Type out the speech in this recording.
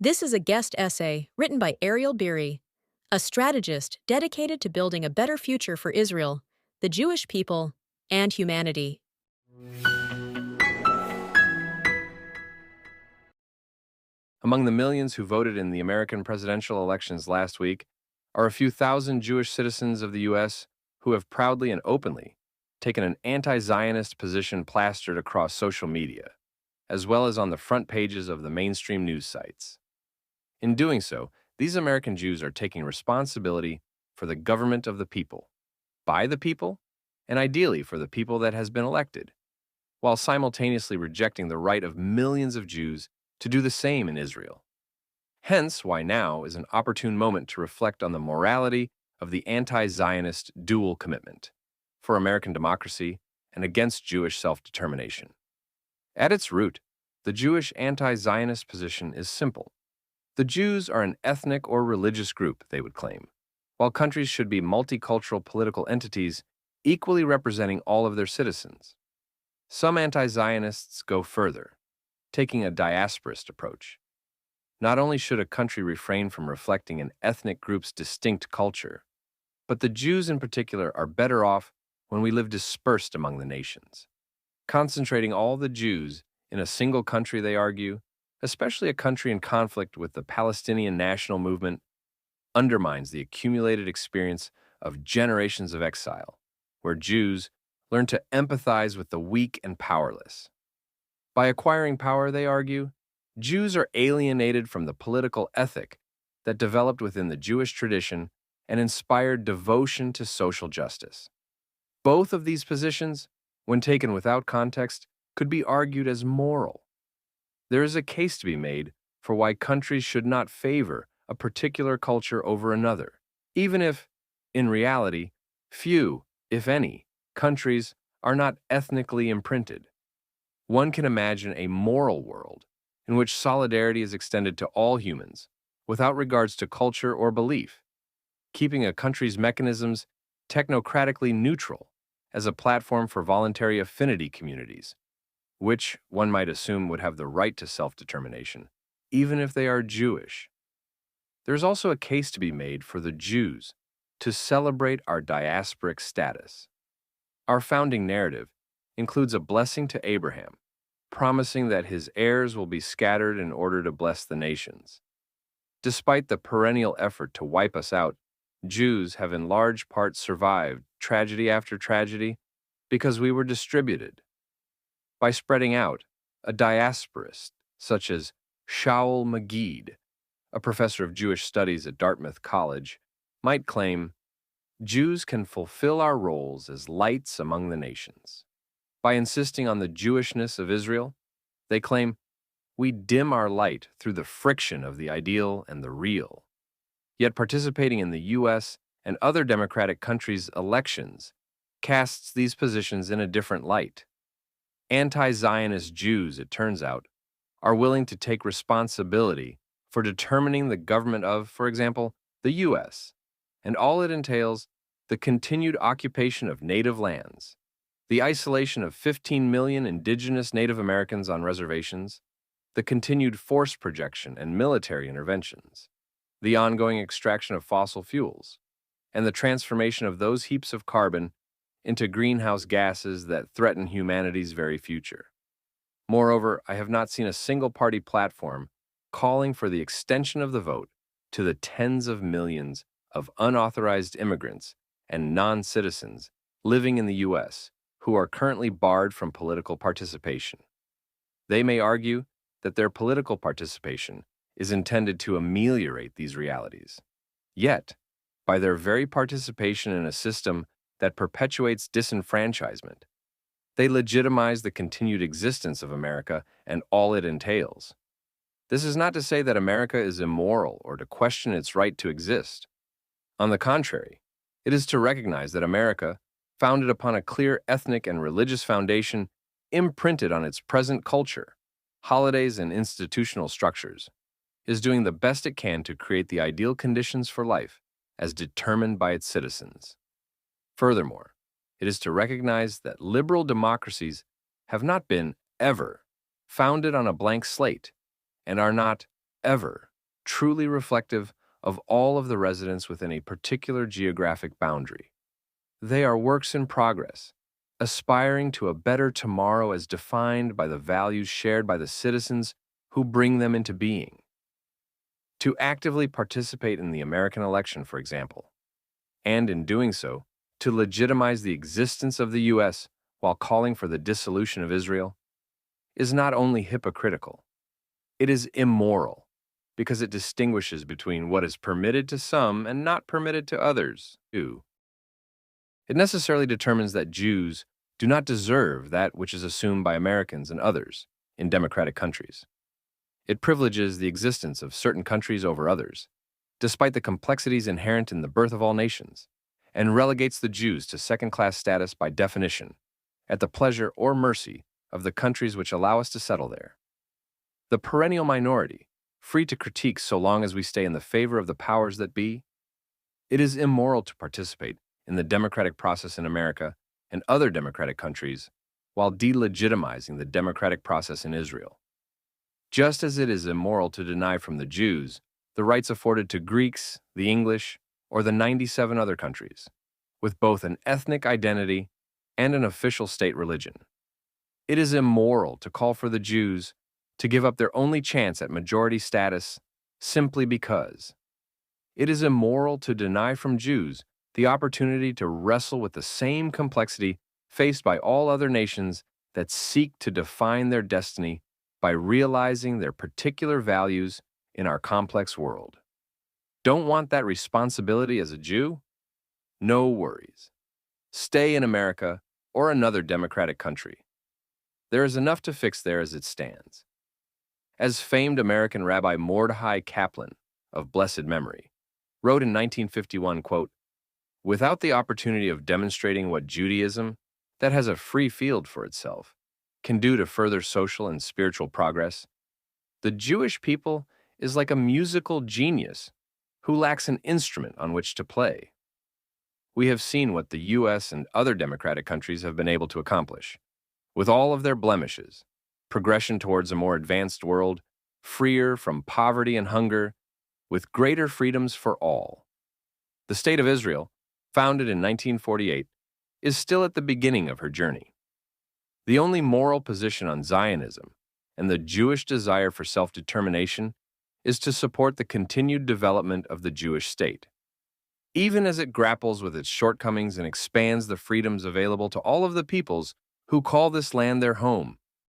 This is a guest essay written by Ariel Beery, a strategist dedicated to building a better future for Israel, the Jewish people, and humanity. Among the millions who voted in the American presidential elections last week are a few thousand Jewish citizens of the U.S. who have proudly and openly taken an anti-Zionist position plastered across social media, as well as on the front pages of the mainstream news sites. In doing so, these American Jews are taking responsibility for the government of the people, by the people, and ideally for the people that has been elected, while simultaneously rejecting the right of millions of Jews to do the same in Israel. Hence, why now is an opportune moment to reflect on the morality of the anti-Zionist dual commitment for American democracy and against Jewish self-determination. At its root, the Jewish anti-Zionist position is simple. The Jews are an ethnic or religious group, they would claim, while countries should be multicultural political entities equally representing all of their citizens. Some anti-Zionists go further, taking a diasporist approach. Not only should a country refrain from reflecting an ethnic group's distinct culture, but the Jews in particular are better off when we live dispersed among the nations. Concentrating all the Jews in a single country, they argue, especially a country in conflict with the Palestinian national movement, undermines the accumulated experience of generations of exile, where Jews learn to empathize with the weak and powerless. By acquiring power, they argue, Jews are alienated from the political ethic that developed within the Jewish tradition and inspired devotion to social justice. Both of these positions, when taken without context, could be argued as moral. There is a case to be made for why countries should not favor a particular culture over another, even if, in reality, few, if any, countries are not ethnically imprinted. One can imagine a moral world in which solidarity is extended to all humans, without regards to culture or belief, keeping a country's mechanisms technocratically neutral as a platform for voluntary affinity communities, which one might assume would have the right to self-determination, even if they are Jewish. There's also a case to be made for the Jews to celebrate our diasporic status. Our founding narrative includes a blessing to Abraham, promising that his heirs will be scattered in order to bless the nations. Despite the perennial effort to wipe us out, Jews have in large part survived tragedy after tragedy because we were distributed. By spreading out, a diasporist, such as Shaul Magid, a professor of Jewish studies at Dartmouth College, might claim, Jews can fulfill our roles as lights among the nations. By insisting on the Jewishness of Israel, they claim, we dim our light through the friction of the ideal and the real. Yet participating in the U.S. and other democratic countries' elections casts these positions in a different light. Anti-Zionist Jews, it turns out, are willing to take responsibility for determining the government of, for example, the U.S., and all it entails, the continued occupation of native lands, the isolation of 15 million indigenous Native Americans on reservations, the continued force projection and military interventions, the ongoing extraction of fossil fuels, and the transformation of those heaps of carbon into greenhouse gases that threaten humanity's very future. Moreover, I have not seen a single-party platform calling for the extension of the vote to the tens of millions of unauthorized immigrants and non-citizens living in the U.S. who are currently barred from political participation. They may argue that their political participation is intended to ameliorate these realities. Yet, by their very participation in a system that perpetuates disenfranchisement, they legitimize the continued existence of America and all it entails. This is not to say that America is immoral or to question its right to exist. On the contrary, it is to recognize that America, founded upon a clear ethnic and religious foundation, imprinted on its present culture, holidays, and institutional structures, is doing the best it can to create the ideal conditions for life as determined by its citizens. Furthermore, it is to recognize that liberal democracies have not been, ever, founded on a blank slate, and are not, ever, truly reflective of all of the residents within a particular geographic boundary. They are works in progress, aspiring to a better tomorrow as defined by the values shared by the citizens who bring them into being. To actively participate in the American election, for example, and in doing so, to legitimize the existence of the U.S. while calling for the dissolution of Israel, is not only hypocritical, it is immoral, because it distinguishes between what is permitted to some and not permitted to others, too. It necessarily determines that Jews do not deserve that which is assumed by Americans and others in democratic countries. It privileges the existence of certain countries over others, despite the complexities inherent in the birth of all nations, and relegates the Jews to second-class status by definition, at the pleasure or mercy of the countries which allow us to settle there. The perennial minority, free to critique so long as we stay in the favor of the powers that be, it is immoral to participate in the democratic process in America and other democratic countries while delegitimizing the democratic process in Israel. Just as it is immoral to deny from the Jews the rights afforded to Greeks, the English, or the 97 other countries, with both an ethnic identity and an official state religion. It is immoral to call for the Jews to give up their only chance at majority status simply because. It is immoral to deny from Jews the opportunity to wrestle with the same complexity faced by all other nations that seek to define their destiny by realizing their particular values in our complex world. Don't want that responsibility as a Jew? No worries. Stay in America or another democratic country. There is enough to fix there as it stands. As famed American Rabbi Mordecai Kaplan, of blessed memory, wrote in 1951, quote, "Without the opportunity of demonstrating what Judaism, that has a free field for itself, can do to further social and spiritual progress, the Jewish people is like a musical genius who lacks an instrument on which to play." We have seen what the U.S. and other democratic countries have been able to accomplish. With all of their blemishes, progression towards a more advanced world, freer from poverty and hunger, with greater freedoms for all. The State of Israel, founded in 1948, is still at the beginning of her journey. The only moral position on Zionism and the Jewish desire for self-determination is to support the continued development of the Jewish state. Even as it grapples with its shortcomings and expands the freedoms available to all of the peoples who call this land their home,